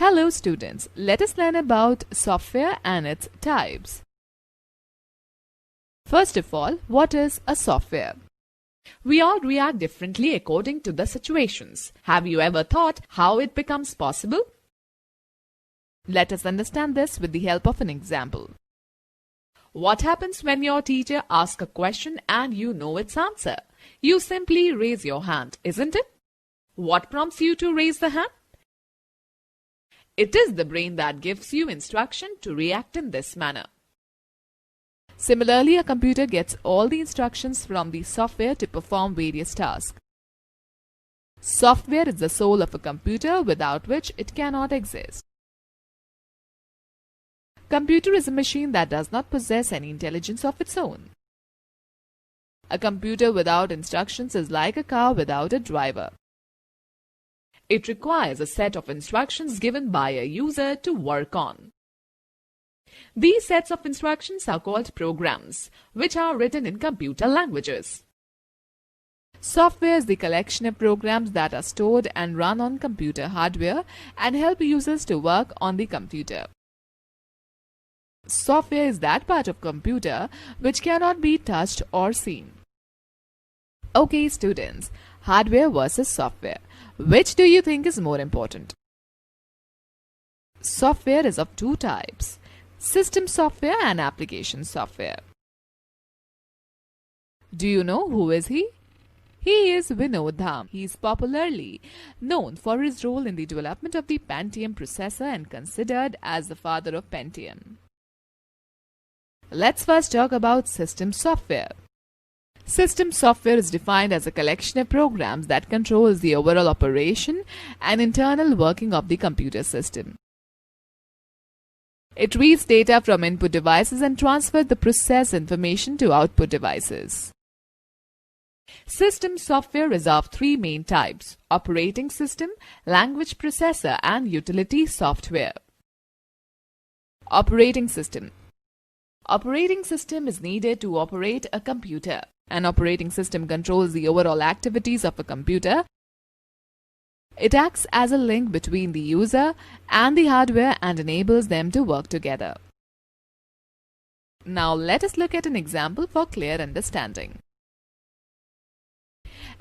Hello students, let us learn about software and its types. First of all, what is a software? We all react differently according to the situations. Have you ever thought how it becomes possible? Let us understand this with the help of an example. What happens when your teacher asks a question and you know its answer? You simply raise your hand, isn't it? What prompts you to raise the hand? It is the brain that gives you instruction to react in this manner. Similarly, a computer gets all the instructions from the software to perform various tasks. Software is the soul of a computer, without which it cannot exist. Computer is a machine that does not possess any intelligence of its own. A computer without instructions is like a car without a driver. It requires a set of instructions given by a user to work on. These sets of instructions are called programs, which are written in computer languages. Software is the collection of programs that are stored and run on computer hardware and help users to work on the computer. Software is that part of computer which cannot be touched or seen. Okay students, hardware versus software. Which do you think is more important? Software is of two types: system software and application software. Do you know who is he? He is Vinod Dham. He is popularly known for his role in the development of the Pentium processor and considered as the father of Pentium. Let's first talk about system software. System software is defined as a collection of programs that controls the overall operation and internal working of the computer system. It reads data from input devices and transfers the processed information to output devices. System software is of three main types: operating system, language processor, and utility software. Operating system. Operating system is needed to operate a computer. An operating system controls the overall activities of a computer. It acts as a link between the user and the hardware and enables them to work together. Now let us look at an example for clear understanding.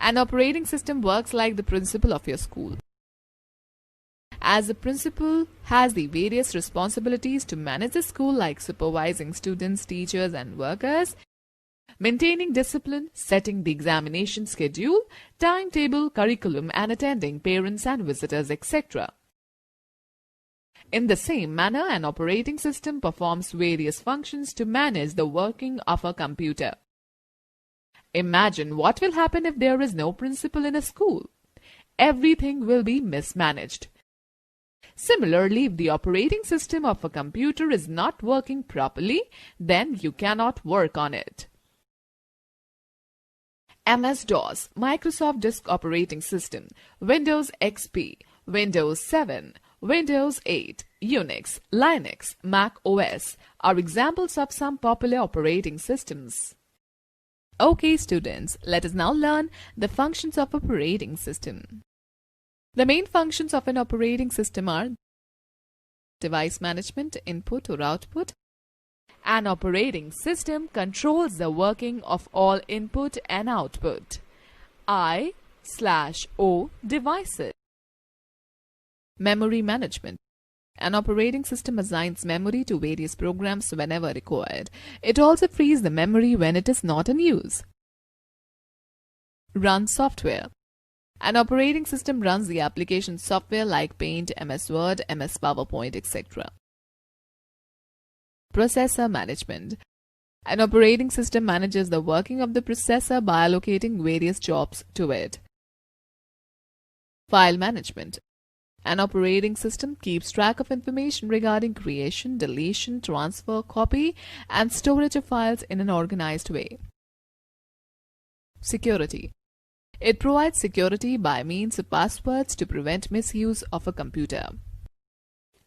An operating system works like the principal of your school. As the principal has the various responsibilities to manage the school, like supervising students, teachers, and workers, maintaining discipline, setting the examination schedule, timetable, curriculum, and attending parents and visitors, etc. In the same manner, an operating system performs various functions to manage the working of a computer. Imagine what will happen if there is no principal in a school. Everything will be mismanaged. Similarly, if the operating system of a computer is not working properly, then you cannot work on it. MS-DOS, Microsoft Disk Operating System, Windows XP, Windows 7, Windows 8, Unix, Linux, Mac OS are examples of some popular operating systems. Okay students, let us now learn the functions of operating system. The main functions of an operating system are device management, input or output. An operating system controls the working of all input and output. I/O devices. Memory management. An operating system assigns memory to various programs whenever required. It also frees the memory when it is not in use. Run software. An operating system runs the application software like Paint, MS Word, MS PowerPoint, etc. Processor management. An operating system manages the working of the processor by allocating various jobs to it. File management. An operating system keeps track of information regarding creation, deletion, transfer, copy, and storage of files in an organized way. Security. It provides security by means of passwords to prevent misuse of a computer.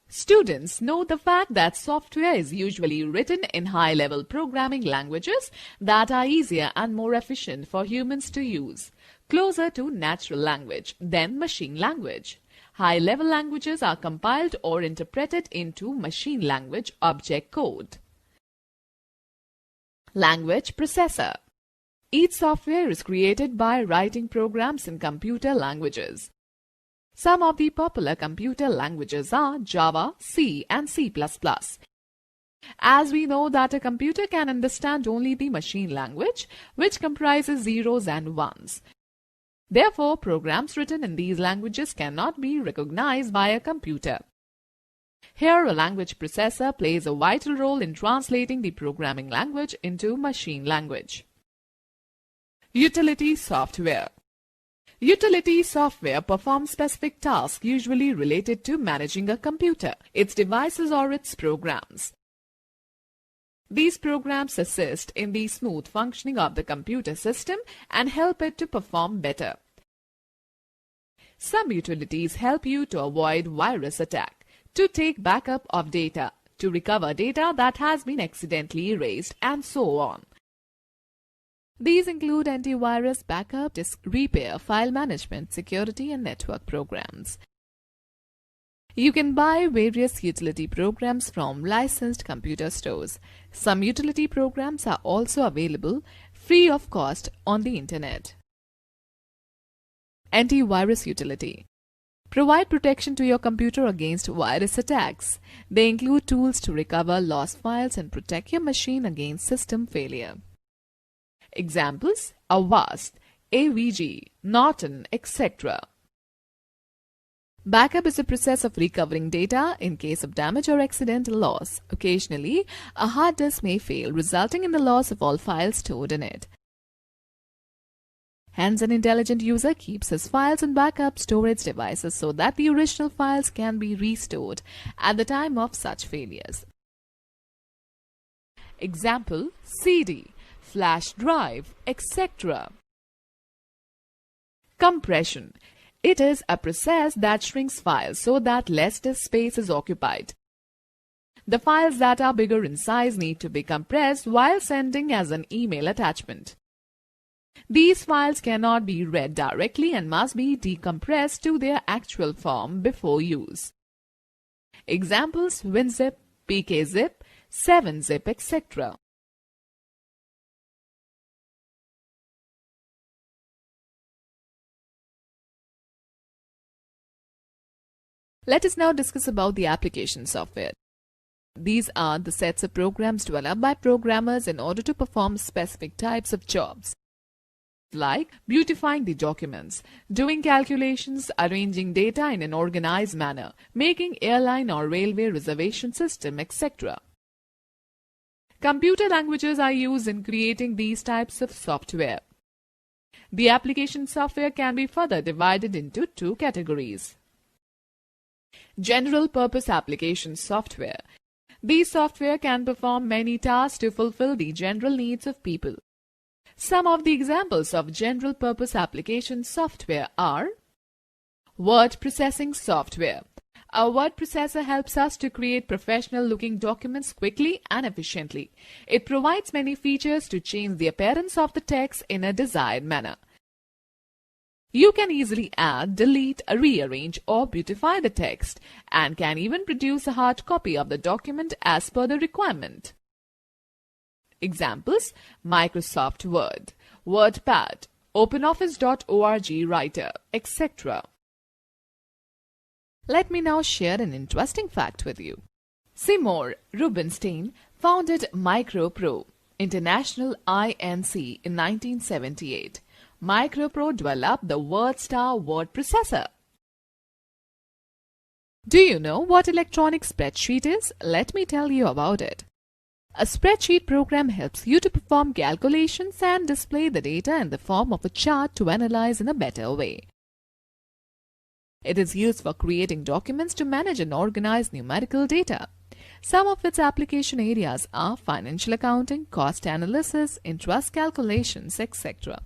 Students know the fact that software is usually written in high-level programming languages that are easier and more efficient for humans to use, closer to natural language than machine language. High-level languages are compiled or interpreted into machine language object code. Language processor. Each software is created by writing programs in computer languages. Some of the popular computer languages are Java, C, and C++. As we know that a computer can understand only the machine language, which comprises zeros and ones. Therefore, programs written in these languages cannot be recognized by a computer. Here, a language processor plays a vital role in translating the programming language into machine language. Utility software. Utility software performs specific tasks usually related to managing a computer, its devices or its programs. These programs assist in the smooth functioning of the computer system and help it to perform better. Some utilities help you to avoid virus attack, to take backup of data, to recover data that has been accidentally erased, and so on. These include antivirus, backup, disk repair, file management, security, and network programs. You can buy various utility programs from licensed computer stores. Some utility programs are also available free of cost on the internet. Antivirus utility. Provide protection to your computer against virus attacks. They include tools to recover lost files and protect your machine against system failure. Examples: Avast, AVG, Norton, etc. Backup is a process of recovering data in case of damage or accidental loss. Occasionally, a hard disk may fail, resulting in the loss of all files stored in it. Hence, an intelligent user keeps his files in backup storage devices so that the original files can be restored at the time of such failures. Example: CD, flash drive, etc. Compression. It is a process that shrinks files so that less disk space is occupied. The files that are bigger in size need to be compressed while sending as an email attachment. These files cannot be read directly and must be decompressed to their actual form before use. Examples: WinZip, PKZip, 7-zip, etc. Let us now discuss about the application software. These are the sets of programs developed by programmers in order to perform specific types of jobs, like beautifying the documents, doing calculations, arranging data in an organized manner, making airline or railway reservation system, etc. Computer languages are used in creating these types of software. The application software can be further divided into two categories. General purpose application software. These software can perform many tasks to fulfill the general needs of people. Some of the examples of general purpose application software are: word processing software. A word processor helps us to create professional looking documents quickly and efficiently. It provides many features to change the appearance of the text in a desired manner. You can easily add, delete, rearrange, or beautify the text, and can even produce a hard copy of the document as per the requirement. Examples: Microsoft Word, WordPad, OpenOffice.org Writer, etc. Let me now share an interesting fact with you. Seymour Rubinstein founded MicroPro International Inc. in 1978. MicroPro developed the WordStar word processor. Do you know what electronic spreadsheet is? Let me tell you about it. A spreadsheet program helps you to perform calculations and display the data in the form of a chart to analyze in a better way. It is used for creating documents to manage and organize numerical data. Some of its application areas are financial accounting, cost analysis, interest calculations, etc.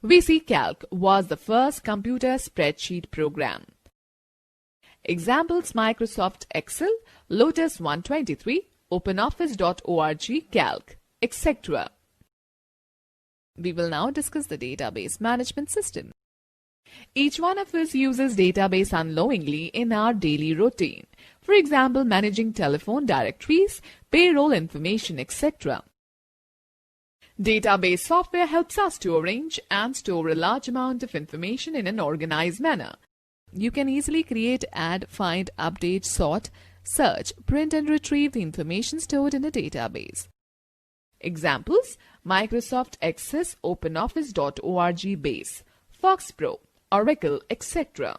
VCalc was the first computer spreadsheet program. Examples: Microsoft Excel, Lotus 123, OpenOffice.org Calc, etc. We will now discuss the database management system. Each one of us uses database unknowingly in our daily routine. For example, managing telephone directories, payroll information, etc. Database software helps us to arrange and store a large amount of information in an organized manner. You can easily create, add, find, update, sort, search, print and retrieve the information stored in a database. Examples: Microsoft Access, OpenOffice.org base, FoxPro, Oracle, etc.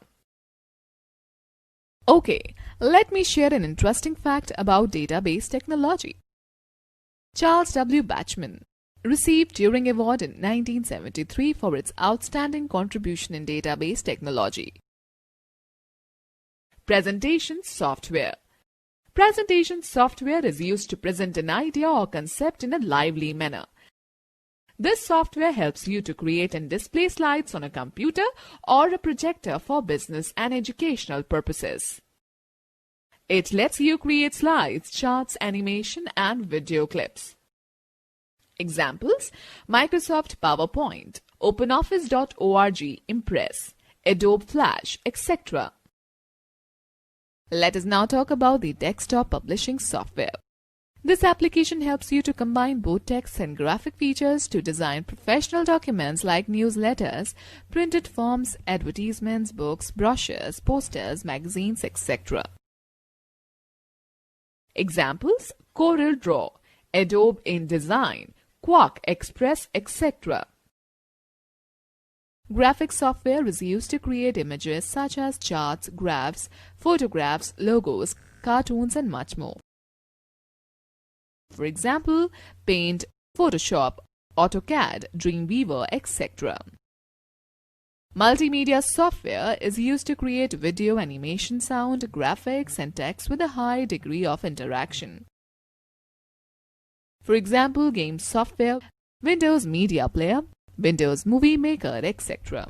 Okay, let me share an interesting fact about database technology. Charles W. Bachman received Turing Award in 1973 for its outstanding contribution in database technology. Presentation software. Presentation software is used to present an idea or concept in a lively manner. This software helps you to create and display slides on a computer or a projector for business and educational purposes. It lets you create slides, charts, animation, and video clips. Examples: Microsoft PowerPoint, OpenOffice.org, Impress, Adobe Flash, etc. Let us now talk about the desktop publishing software. This application helps you to combine both text and graphic features to design professional documents like newsletters, printed forms, advertisements, books, brochures, posters, magazines, etc. Examples: Corel Draw, Adobe InDesign, Quark Express, etc. Graphic software is used to create images such as charts, graphs, photographs, logos, cartoons, and much more. For example, Paint, Photoshop, AutoCAD, Dreamweaver, etc. Multimedia software is used to create video, animation, sound, graphics, and text with a high degree of interaction. For example, game software, Windows Media Player, Windows Movie Maker, etc.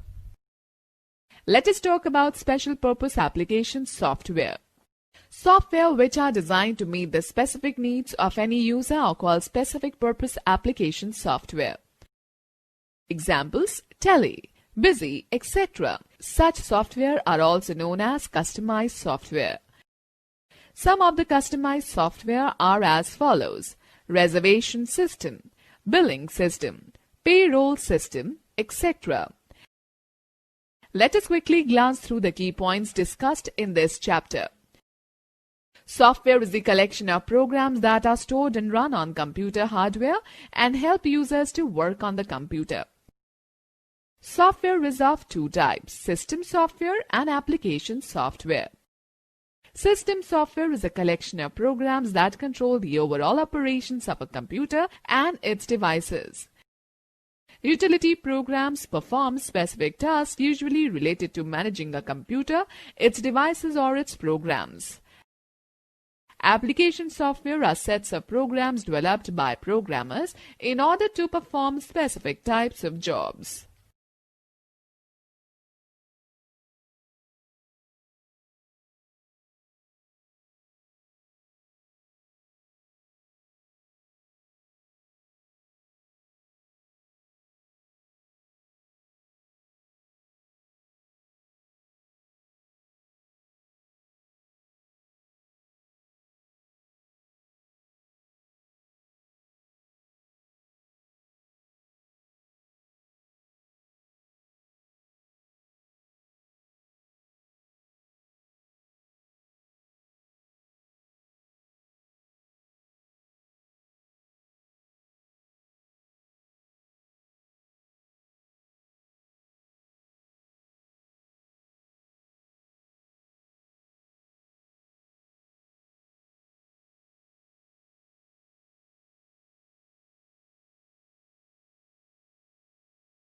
Let us talk about special purpose application software. Software which are designed to meet the specific needs of any user are called specific purpose application software. Examples: Tele, Busy, etc. Such software are also known as customized software. Some of the customized software are as follows: reservation system, billing system, payroll system, etc. Let us quickly glance through the key points discussed in this chapter. Software is the collection of programs that are stored and run on computer hardware and help users to work on the computer. Software is of two types: system software and application software. System software is a collection of programs that control the overall operations of a computer and its devices. Utility programs perform specific tasks usually related to managing a computer, its devices, or its programs. Application software are sets of programs developed by programmers in order to perform specific types of jobs.